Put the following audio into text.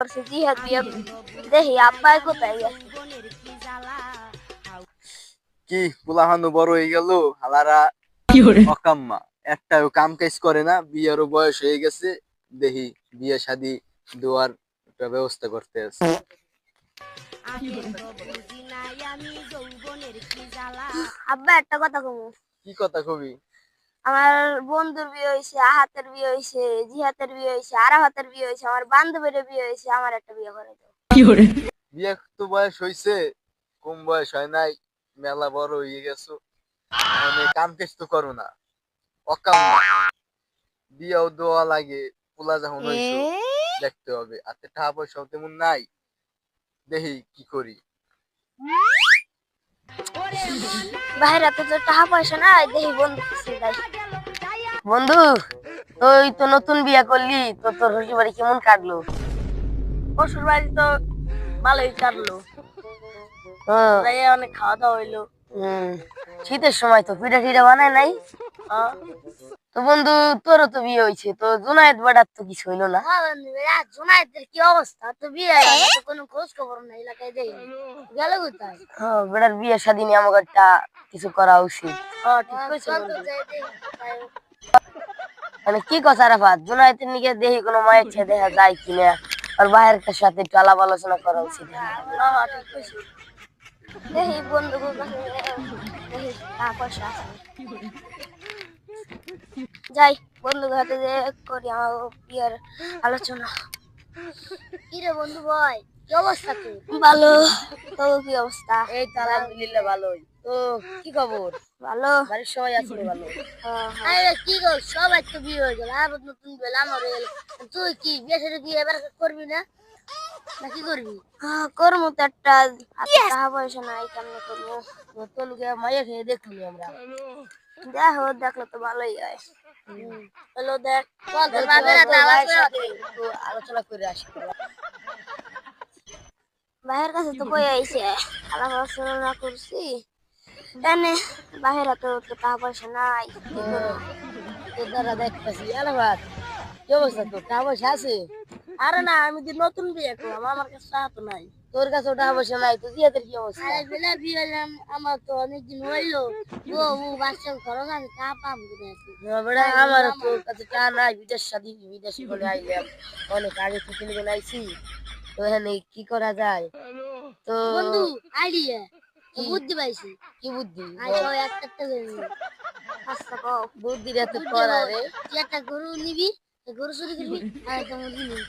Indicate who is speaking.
Speaker 1: করছে জিহাদ বিয়ে দেখি আব্বাই কোথায় গেছে।
Speaker 2: কি পুলাহানু বড় হয়ে গেল হালারা অকাম্মা একটাও কাম কাজ করে না, বিয়েরও বয়স হয়ে গেছে, দেখি বিয়ে শাদী দেওয়ার একটা ব্যবস্থা করতে আছে।
Speaker 1: আব্বা একটা কথা কমু,
Speaker 2: কি কথা কবি?
Speaker 1: আমার বন্ধুর বিয়ে হয়েছে, আহাতের বিয়ে হয়েছে, জিহাতের বিয়ে হয়েছে, আরাহাতের বিয়ে হয়েছে, আমার বান্ধবীর বিয়ে হয়েছে, আমার একটা বিয়ে করে দাও।
Speaker 2: বিয়ে তো বয়স হয়েছে, কম বয়স হয় নাই, মেলা বড় হয়ে গেছো, মানে কাম কাজ তো করো না, অকাম্মা, বিয়েও দেওয়া লাগে, পোলা যখন হইছো দেখতে হবে, আর টাকা পয়সাও তেমন নাই, দেখি কি করি।
Speaker 1: বাইরে তো টাকা পয়সা নাই, দেখি বন্ধু কিছু যাই।
Speaker 3: বন্ধু, তুই তো নতুন বিয়ে করলি, তো তোর শ্বশুর বাড়ি কেমন কাটলো?
Speaker 1: শ্বশুর বাড়ি তো ভালোই কাটলো, অনেক খাওয়া দাওয়া হইলো।
Speaker 3: শীতের সময় তো পিঠা টিঠা বানায় নাই? তো বন্ধু, তোরও তো বিয়ে হয়েছে, তো জুনায়েদ বেটার তো কিছু হইলো না।
Speaker 1: জুনায়েদের কি অবস্থা, তো বিয়ে কোনো খোঁজ খবর নাই, এলাকায় দেই গেল কোথায়।
Speaker 3: বেটার বিয়ে শাদী নিয়ে আমাকে একটা কিছু করা উচিত।
Speaker 1: ঠিক কইছো বন্ধু।
Speaker 3: মানে কি কথা রাফাত, জুনায়েদের নিকে দেখি কোনো মায়ের ছেলে দেখা যায় কিনা, আর ভাইয়ের সাথে একটু আলাপ আলোচনা করা উচিত।
Speaker 1: ঠিক কইছো। দেখি বন্ধু দেখি টাকা পয়সা আছে, যাই বন্ধুর হাতে যে করি আমার বিয়ের আলোচনা। কিরে বন্ধু ভাই, কি অবস্থা তোর? ভালো। তোর কি অবস্থা?
Speaker 3: এই তো আলহামদুলিল্লাহ ভালোই। তো কি খবর?
Speaker 1: ভালো।
Speaker 3: বাড়ির সবাই আছে ভালো?
Speaker 1: আরে কি গো, সবাই তো বিয়ে হয়ে গেল, আবার নতুন বেলা আমার হয়ে গেল। তুই কি বিয়ে সাথে বিয়ে এবার করবি না, নাকি করবি? করবো তো, একটা টাকা পয়সা নাই, কেমনে করবো?
Speaker 3: তোর লোকে মাইয়া খেয়ে দেখলি আমরা।
Speaker 1: দেখো, দেখলে তো ভালোই হয়। হলো দেখ,
Speaker 3: আলোচনা করে আসি।
Speaker 1: ভাইয়ের কাছে তো কই আইছে, আলাপ আলোচনা করছি, এনে বাহির তো টাকা পয়সা নাই, কি করবো?
Speaker 3: তোর দ্বারা দেখতেছি আলাবাদ, কি অবস্থা তোর? টাকা পয়সা আছে?
Speaker 1: আরে না, আমি যে নতুন বিয়ে করলাম, আমার কাছে টাকা তো নাই।
Speaker 3: তোর কাছে টাকা পয়সা নাই, তো জিয়াদের কি অবস্থা?
Speaker 1: আরে বেলা বিয়ে হলাম, আমার তো অনেকদিন হইলো, ও বাচ্চা খরচ আমি টাকা পাবো কোথায়?
Speaker 3: আমার তোর কাছে টাকা নাই, বিদেশ শাদী বিদেশি করে আইলাম, অনেক আগে থেকে নিয়ে আইছি, তো এখানে কি করা যায়? তো
Speaker 1: বন্ধু আইডিয়া, বুদ্ধি পাইছি।
Speaker 3: কি বুদ্ধি?
Speaker 1: একটা
Speaker 3: বুদ্ধি রে তো করা রে।
Speaker 1: তুই একটা গরু নিবি, গরু চুরি করবি আর একটা মুরগি নিবি।